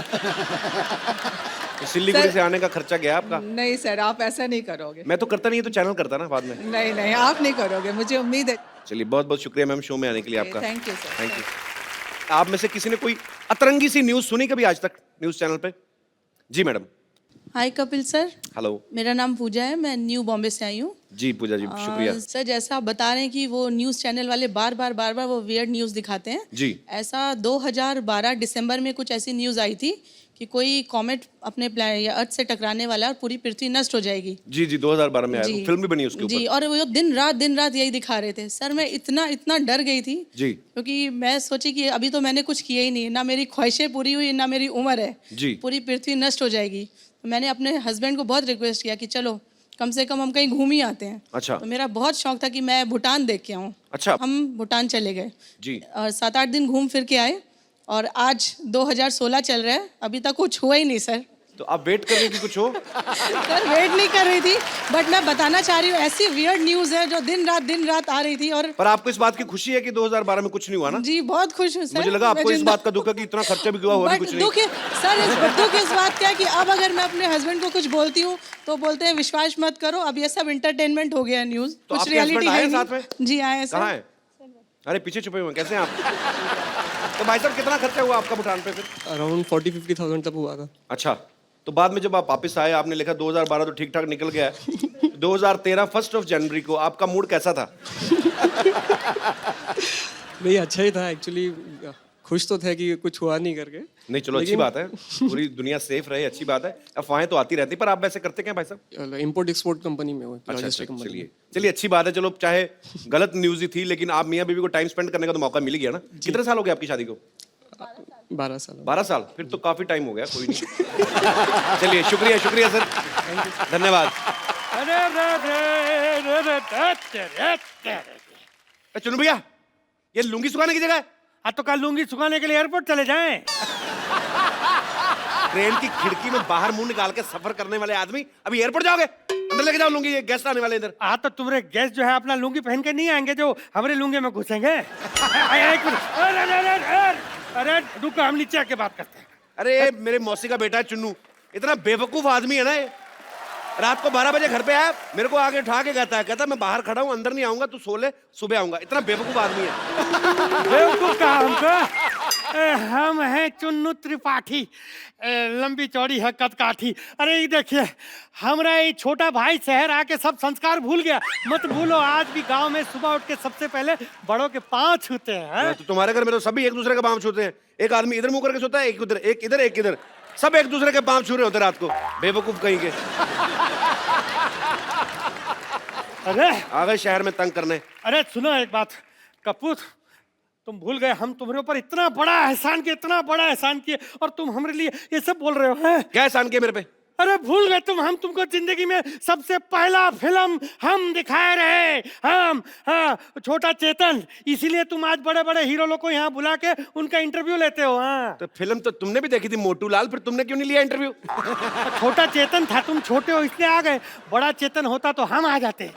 सिलीगुड़ी से आने का खर्चा गया आपका। नहीं सर, आप ऐसा नहीं करोगे। मैं तो करता नहीं, तो चैनल करता ना बाद में। नहीं नहीं, आप नहीं करोगे, मुझे उम्मीद है। चलिए, बहुत बहुत शुक्रिया मैम शो में आने के लिए आपका। Thank you sir. Thank you. आप में से किसी ने कोई अतरंगी सी न्यूज़ सुनी कभी आज तक न्यूज़ चैनल पे? जी मैडम। हाय कपिल सर, हेलो। मेरा नाम पूजा है, मैं न्यू बॉम्बे से आई हूँ। जी पूजा जी, शुक्रिया। सर, जैसा आप बता रहे हैं कि वो न्यूज़ चैनल वाले बार बार वो वियर्ड न्यूज़ दिखाते हैं जी। ऐसा 2012 दिसंबर में कुछ ऐसी न्यूज़ आई थी कि कोई कॉमेट अपने या अर्थ से टकराने वाला है और पूरी पृथ्वी नष्ट हो जाएगी। जी जी, 2012 में आया, जी। फिल्म भी बनी उसके ऊपर। जी, और वो दिन रात यही दिखा रहे थे। सर, मैं इतना डर गई थी जी, क्योंकि मैं सोची कि अभी तो मैंने कुछ किया ही नहीं, ना मेरी ख्वाहिशें पूरी हुई, ना मेरी उम्र है जी। पूरी पृथ्वी नष्ट हो जाएगी। तो मैंने अपने हस्बैंड को बहुत रिक्वेस्ट किया कि चलो कम से कम हम कहीं घूम ही आते हैं। अच्छा। तो मेरा बहुत शौक था कि मैं भूटान देख के आऊँ। अच्छा। हम भूटान चले गए जी। और 7-8 दिन घूम फिर के आए और आज 2016 चल रहा है, अभी तक कुछ हुआ ही नहीं सर। तो आप वेट कर रही थी कुछ हो? सर, वेट नहीं कर रही थी, बट मैं बताना चाह रही हूँ ऐसी वियर्ड न्यूज़ है जो दिन रात आ रही थी। और पर आपको इस बात की खुशी है कि 2012 में कुछ नहीं हुआ ना? जी, बहुत खुश हूँ सर। मुझे लगा आपको इस बात का दुख है कि इतना खर्चा भी हुआ, हो बट कुछ नहीं। दुख सर, दुख इस बात का है कि अब अगर मैं अपने हस्बैंड को कुछ बोलती हूँ तो बोलते हैं विश्वास मत करो, अब ये सब एंटरटेनमेंट हो गया न्यूज़, तो कुछ आपके रियलिटी husband है आए नहीं। साथ में? जी आए सर। कहाँ है? अरे पीछे छुपे हुए, कैसे हैं आप? तो भाई साहब, कितना खर्चा हुआ आपका भूटान पे फिर? अराउंड 40-50,000 तक हुआ था। अच्छा, तो बाद में जब आप वापस आए, आपने लिखा 2012 तो ठीक ठाक निकल गया है। 2013 1 जनवरी को आपका मूड कैसा था? नहीं, अच्छा ही था एक्चुअली, खुश तो थे कि कुछ हुआ नहीं करके। नहीं, चलो अच्छी बात है, पूरी दुनिया सेफ रहे, अच्छी बात है। अफवाहें तो आती रहती, पर आप वैसे करते क्या भाई साहब? इंपोर्ट एक्सपोर्ट कंपनी में हूँ, अच्छा, लॉजिस्टिक कंपनी में। चलिए अच्छी बात है। चलो, चाहे गलत न्यूज ही थी, लेकिन आप मियाँ बीवी को टाइम स्पेंड करने का तो मौका मिल गया ना। कितने साल हो गए आपकी शादी को? 12 साल। 12 साल, फिर तो काफी टाइम हो गया। कोई नहीं। चलिए, शुक्रिया सर, धन्यवाद। चुनू भैया, ये लुंगी सुखाने की जगह है? तो कल लुंगी सुखाने के लिए एयरपोर्ट चले जाएं। ट्रेन की खिड़की में बाहर मुंह निकाल के सफर करने वाले आदमी अभी एयरपोर्ट जाओगे? अंदर लेके जाओ लुंगी, ये गेस्ट आने वाले इधर। तो तुम्हारे गेस्ट जो है अपना लुंगी पहन के नहीं आएंगे जो हमारे लुंगी में घुसेंगे। अरे रुको, हम नीचे आके बात करते हैं। अरे मेरे मौसी का बेटा है चुन्नू, इतना बेवकूफ आदमी है ना ये। रात को 12 बजे घर पे आया, मेरे को आगे उठा के कहता मैं बाहर खड़ा हूँ, अंदर नहीं आऊंगा, तू सो ले, सुबह आऊंगा। इतना बेवकूफ आदमी है। बेवकूफ कहा हमको? हम हैं चुन्नू त्रिपाठी, लंबी चौड़ी है कदकाठी। अरे ये देखिए, हमारा ये छोटा भाई शहर आके सब संस्कार भूल गया। मत भूलो, आज भी गांव में सुबह उठ के सबसे पहले बड़ों के पांव छूते हैं। तो तुम्हारे घर में तो सभी एक दूसरे के पांव छूते हैं। एक आदमी इधर मुंह करके सोता है, एक उधर, एक इधर, एक इधर, सब एक दूसरे के पांव छू रहे होते रात को। बेवकूफ कहीं के। अरे आ गए शहर में तंग करने। अरे सुनो एक बात कपूर, तुम भूल गए हम तुम्हारे ऊपर इतना बड़ा एहसान किए और तुम हमारे लिए ये सब बोल रहे हो। हैं? क्या एहसान किया मेरे पे? अरे भूल गए तुम, हम तुमको जिंदगी में सबसे पहला फिल्म हम दिखाए रहे। हम छोटा चेतन, इसीलिए तुम आज बड़े बड़े हीरो लोग को यहाँ बुला के उनका इंटरव्यू लेते हो। हाँ, तो फिल्म तो तुमने भी देखी थी मोटू लाल, फिर तुमने क्यों नहीं लिया इंटरव्यू? छोटा चेतन था, तुम छोटे हो इसलिए आ गए। बड़ा चेतन होता तो हम आ जाते।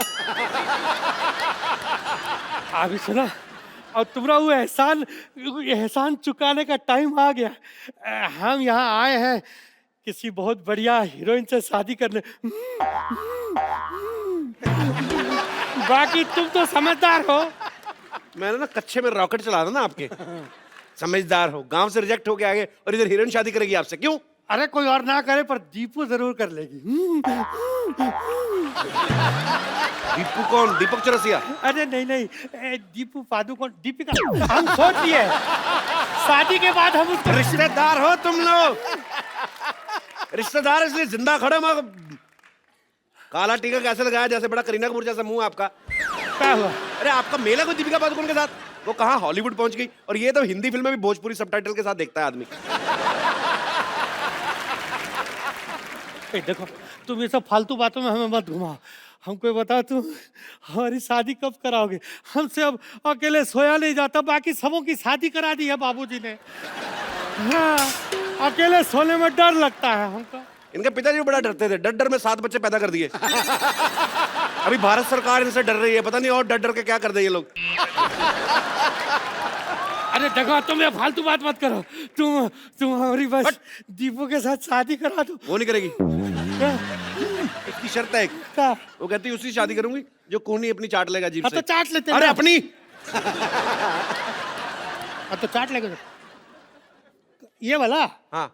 अभी सुना, और तुम्हारा वो एहसान चुकाने का टाइम आ गया। हम यहाँ आए हैं किसी बहुत बढ़िया हीरोइन से शादी करने। बाकी तुम तो समझदार हो। मैंने ना कच्चे में रॉकेट चला था ना आपके। समझदार हो, गांव से रिजेक्ट होके आगे और इधर हीरोइन शादी करेगी आपसे, क्यों? अरे कोई और ना करे पर दीपू जरूर कर लेगी। दीपू कौन? दीपक चौरसिया? अरे नहीं, दीपू पादुकोण, दीपिका। हम सोच लिए शादी के बाद हम उसको। रिश्तेदार हो तुम लोग, रिश्तेदार इसलिए जिंदा खड़े। मैं काला टीका कैसे लगाया, जैसे बड़ा करीना कपूर जैसा मुंह आपका। क्या हुआ? अरे आपका मेल है कोई दीपिका पादुकोण के साथ? वो कहाँ हॉलीवुड पहुंच गई, और ये तो हिंदी फिल्म में भी भोजपुरी सबटाइटल के साथ देखता है आदमी। देखो तुम ये सब फालतू बातों में हमें मत घुमाओ। हमको बताओ तुम हमारी शादी कब कराओगे? हमसे अब अकेले सोया नहीं जाता, बाकी सबों की शादी करा दी है बाबूजी ने। हाँ, अकेले सोने में डर लगता है हमको। इनके पिताजी भी बड़ा डरते थे, डर डर में 7 बच्चे पैदा कर दिए। अभी भारत सरकार इनसे डर रही है, पता नहीं और डर डर के क्या कर दे ये लोग। अरे देखो तुम ये फालतू बात मत करो। तुम हमारी बस दीपू के साथ शादी करा दो। वो नहीं करेगी, इसकी शर्त है एक। वो कहती है उसी शादी करूंगी जो कोहनी अपनी चाट लेगा जीभ से। तो चाट लेते। अरे अपनी। तो चाट लेगा ये वाला। हाँ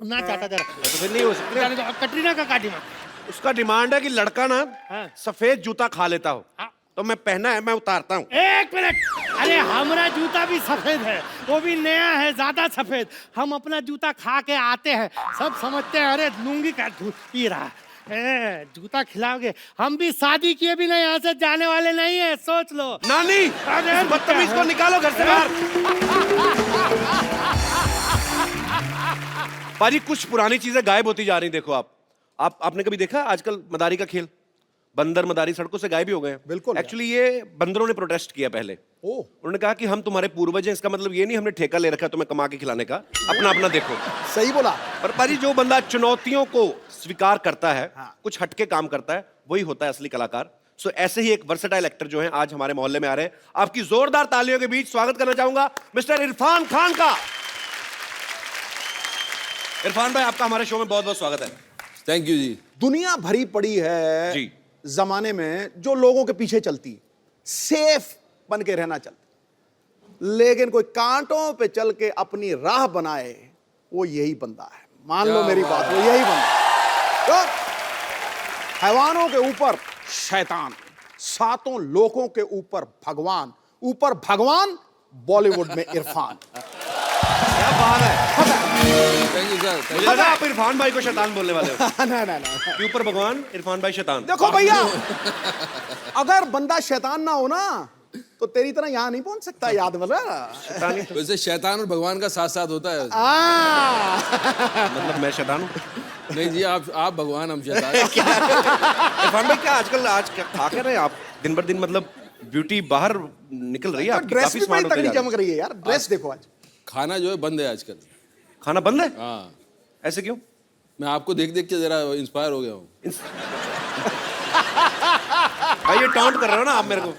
ना चाटा जरा। तो फिर नहीं हो सकती। कटरीना का का डिमांड? उसका डिमांड है कि लड़का ना हाँ। सफेद जूता खा लेता हो। हाँ। तो मैं पहना है, मैं उतारता हूँ। एक मिनट, अरे हमारा जूता भी सफेद है, वो भी नया है, ज्यादा सफेद। हम अपना जूता खा के आते हैं, सब समझते हैं अरे लूंगी का दूध पी रहा है। जूता खिलाओगे? हम भी शादी किए भी नहीं, यहाँ से जाने वाले नहीं है, सोच लो। नानी, अरे बदतमीज को निकालो घर से बाहर। पाजी कुछ पुरानी चीजें गायब होती जा रही। देखो आपने कभी देखा आजकल मदारी का खेल? बंदर मदारी सड़कों से गायब ही हो गए हैं। बिल्कुल। एक्चुअली ये बंदरों ने प्रोटेस्ट किया पहले। उन्होंने कहा कि हम तुम्हारे पूर्वज हैं, इसका मतलब ये नहीं हमने ठेका ले रखा तुम्हें कमा के खिलाने का, अपना अपना देखो। सही बोला। पर पाजी जो बंदा चुनौतियों को स्वीकार करता है, कुछ हटके काम करता है, वही होता है असली कलाकार। सो ऐसे ही एक वर्सेटाइल एक्टर जो है आज हमारे मोहल्ले में आ रहे हैं। आपकी जोरदार तालियों के बीच स्वागत करना चाहूंगा मिस्टर इरफान खान का। इरफान भाई आपका हमारे शो में बहुत बहुत स्वागत है। थैंक यू जी। दुनिया भरी पड़ी है जी। जमाने में जो लोगों के पीछे चलती, सेफ बन के रहना चाहती, लेकिन कोई कांटों पे चल के अपनी राह बनाए, वो यही बंदा है। मान लो मेरी बात, वो यही बंदा है। तो हैवानों के ऊपर शैतान, 7 लोगों के ऊपर भगवान, ऊपर भगवान, बॉलीवुड में इरफान। क्या बात है। Thank you sir. मुझे लगा आप इरफान भाई को शैतान बोलने वाले हो। ना कि ऊपर भगवान, इरफान भाई शैतान। देखो भैया, अगर बंदा शैतान ना हो ना तो तेरी तरह यहाँ नहीं पहुंच सकता, याद वाला। वैसे शैतान और भगवान का साथ साथ होता है। मतलब मैं शैतान हूँ? नहीं जी, आप भगवान, हम शैतान। इरफान भाई क्या आजकल खा क्या रहे हैं आप? दिन भर दिन मतलब ब्यूटी बाहर निकल रही है आपकी, ड्रेस काफी भी बड़ी स्मार्ट होते तगड़ी जा रहे हैं। चमक रही है यार। ड्रेस देखो आज। खाना जो है बंद है आजकल। खाना बंद है? हाँ। ऐसे क्यों? मैं आपको देख देख के जरा इंस्पायर हो गया हूँ। भाई ये टॉन्ट कर रहे हो ना आप मेरे को।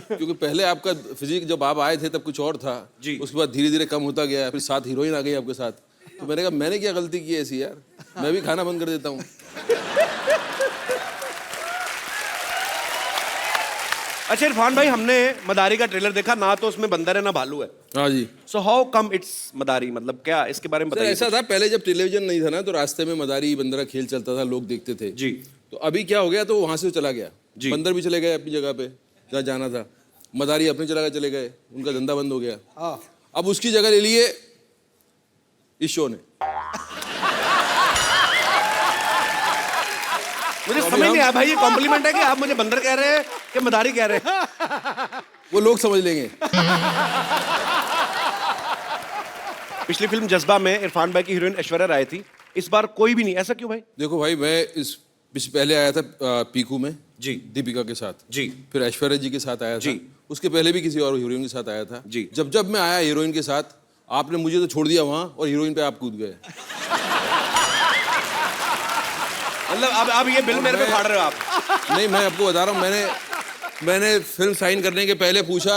क्योंकि पहले आपका फिजिक जब आप आए थे तब कुछ और था जी। उसके बाद धीरे धीरे कम होता गया, फिर 7 हीरोइन आ गई आपके साथ। तो मैंने कहा मैंने क्या गलती की ऐसी यार, मैं भी खाना बंद कर देता हूँ। अच्छा इरफान भाई, हमने मदारी का ट्रेलर देखा ना, तो उसमें बंदर है ना भालू है। हाँ जी। सो हाउ कम इट्स मदारी, मतलब क्या इसके बारे में सर बताइए। ऐसा था, पहले जब टेलीविजन नहीं था ना तो रास्ते में मदारी बंदर का खेल चलता था, लोग देखते थे जी। तो अभी क्या हो गया, तो वहां से चला गया जी। बंदर भी चले गए अपनी जगह पे जहाँ जाना था, मदारी अपनी जगह चले गए, उनका धंधा बंद हो गया। अब उसकी जगह ले लिए इस शो ने। मुझे समझ नहीं आया भाई, ये कॉम्प्लीमेंट है कि आप मुझे बंदर कह रहे हैं कि मदारी कह रहे हैं? वो लोग समझ लेंगे। पिछली फिल्म जज्बा में इरफान भाई की हीरोइन ऐश्वर्या राय थी, इस बार कोई भी नहीं, ऐसा क्यों भाई? देखो भाई, मैं इस पहले आया था पीकू में जी, दीपिका के साथ जी, फिर ऐश्वर्या जी के साथ आया जी, था, उसके पहले भी किसी और हीरोइन के साथ आया था जी। जब मैं आया हीरोइन के साथ, आपने मुझे तो छोड़ दिया वहां और हीरोइन पे आप कूद गए। मतलब अब ये बिल मेरे पे फाड़ रहे हो आप। नहीं, मैं आपको बता रहा हूँ, मैंने फिल्म साइन करने के पहले पूछा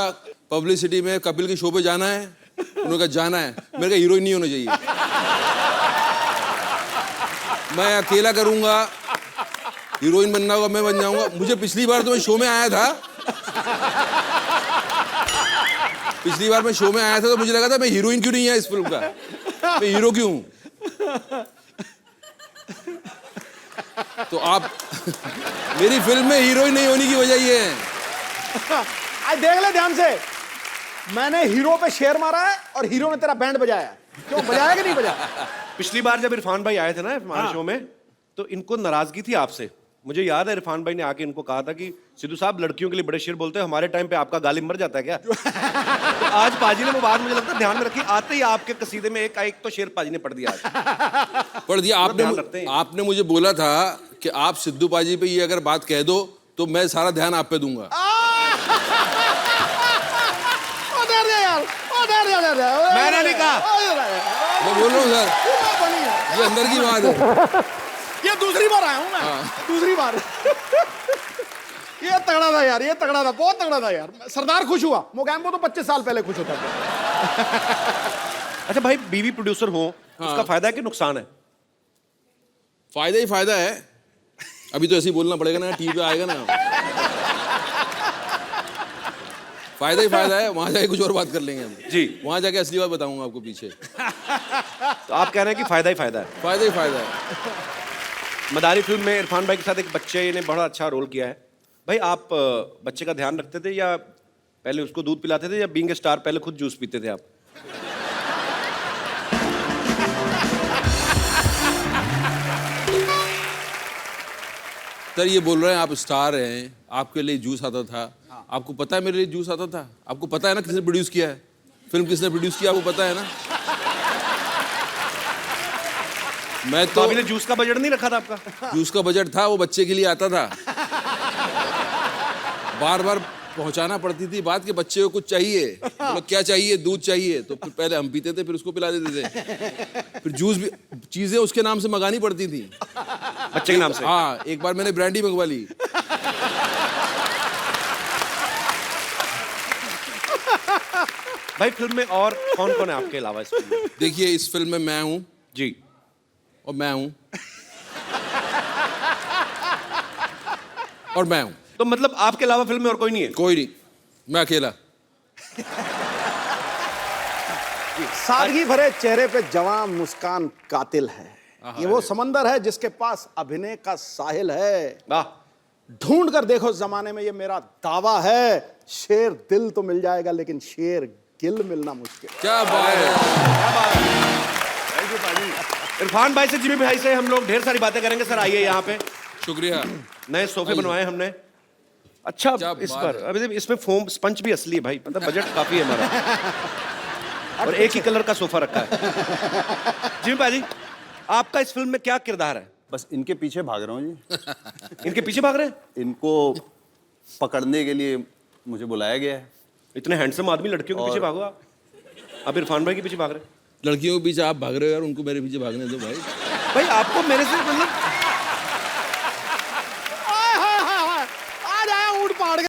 पब्लिसिटी में कपिल के शो पे जाना है, उन्होंने कहा जाना है। मेरे का हीरोइन नहीं होना चाहिए, मैं अकेला करूंगा, हीरोइन बनना होगा मैं बन जाऊंगा। मुझे पिछली बार तो मैं शो में आया था, तो मुझे लगा था मैं हीरोइन क्यों नहीं है इस फिल्म का, मैं हीरो क्यों हूं। तो आप मेरी फिल्म में हीरोइन नहीं होने की वजह ये है। आज देख ले ध्यान से, मैंने हीरो पे शेर मारा है और हीरो ने तेरा बैंड बजाया है। क्यों बजाया कि नहीं बजाया? पिछली बार जब इरफान भाई आए थे ना हमारे शो में, तो इनको नाराजगी थी आपसे। मुझे याद है इरफान भाई ने आके इनको कहा था कि सिद्धू साहब लड़कियों के लिए बड़े शेर बोलते हैं, हमारे टाइम पे आपका गालिब मर जाता है क्या? तो आज पाजी ने वो बात मुझे लगता है ध्यान में रखी, आते ही आपके कसीदे में एक तो शेर पाजी ने पढ़ दिया आज। पढ़ दिया आपने मुझे बोला था कि आप सिद्धू पाजी पे ये अगर बात कह दो तो मैं सारा ध्यान आप पे दूंगा। मैंने नहीं कहा, मैं बोल रहा हूँ सर, ये अंदर की बात है। ये दूसरी बार आया हूं मैं, दूसरी बार। ये तगड़ा था यार, ये तगड़ा था, बहुत तगड़ा था यार। सरदार खुश हुआ, मोगैम्बो तो 25 साल पहले खुश होता था। अच्छा भाई, बीवी प्रोड्यूसर हो उसका फायदा है कि नुकसान है? फायदा ही फायदा है। अभी तो ऐसे ही बोलना पड़ेगा ना, टीवी पे आएगा ना। फायदा ही फायदा है, वहां जाके कुछ और बात कर लेंगे हम जी। वहां जाके असली बात बताऊंगा आपको पीछे। तो आप कह रहे हैं कि फायदा ही फायदा है? फायदा ही फायदा है। मदारी फिल्म में इरफान भाई के साथ एक बच्चे ने बड़ा अच्छा रोल किया है। भाई आप बच्चे का ध्यान रखते थे या पहले उसको दूध पिलाते थे, या बीइंग ए स्टार पहले खुद जूस पीते थे आप? सर ये बोल रहे हैं आप स्टार हैं, आपके लिए जूस आता था। आपको पता है मेरे लिए जूस आता था? आपको पता है ना किसने प्रोड्यूस किया है फिल्म, किसने प्रोड्यूस किया आपको पता है ना? मैं तो अभी जूस का बजट नहीं रखा था आपका? जूस का बजट था, वो बच्चे के लिए आता था। बार बार पहुंचाना पड़ती थी बात कि बच्चे को कुछ चाहिए, बोला क्या चाहिए, दूध चाहिए, तो फिर पहले हम पीते थे, फिर उसको पिला देते थे। फिर जूस भी चीजें उसके नाम से मंगानी पड़ती थी, बच्चे के नाम से। हाँ, एक बार मैंने ब्रांडी मंगवा ली। भाई फिल्म में और कौन कौन है आपके अलावा इस फिल्म में? देखिए इस फिल्म में मैं हूं जी, और मैं हूं और मैं हूं। तो मतलब आपके अलावा फिल्म में और कोई नहीं है? कोई नहीं, मैं अकेला। सादगी भरे चेहरे पे जवां मुस्कान कातिल है। ये वो समंदर है जिसके पास अभिनय का साहिल है। वाह, ढूंढ कर देखो जमाने में, ये मेरा दावा है। शेर दिल तो मिल जाएगा लेकिन शेर गिल मिलना मुश्किल। क्या बात है, क्या बात है। इरफान भाई से, जिमी भाई से हम लोग ढेर सारी बातें करेंगे। सर आइए यहाँ पे। शुक्रिया। नए सोफे बनवाए हमने। अच्छा, इस पर अभी इसमें फोम स्पंज भी असली है भाई, मतलब बजट काफी है हमारा। और एक ही कलर का सोफा रखा है। जिमी भाई, आपका इस फिल्म में क्या किरदार है? बस इनके पीछे भाग रहा हूँ जी। इनके पीछे भाग रहे हैं? इनको पकड़ने के लिए मुझे बुलाया गया है। इतने हैंडसम आदमी, लड़कियों के पीछे भागो आप। अब इरफान भाई के पीछे भाग रहे हैं। लड़कियों के पीछे आप भाग रहे हो यार, उनको मेरे पीछे भागने दो भाई। भाई आपको मेरे से मतलब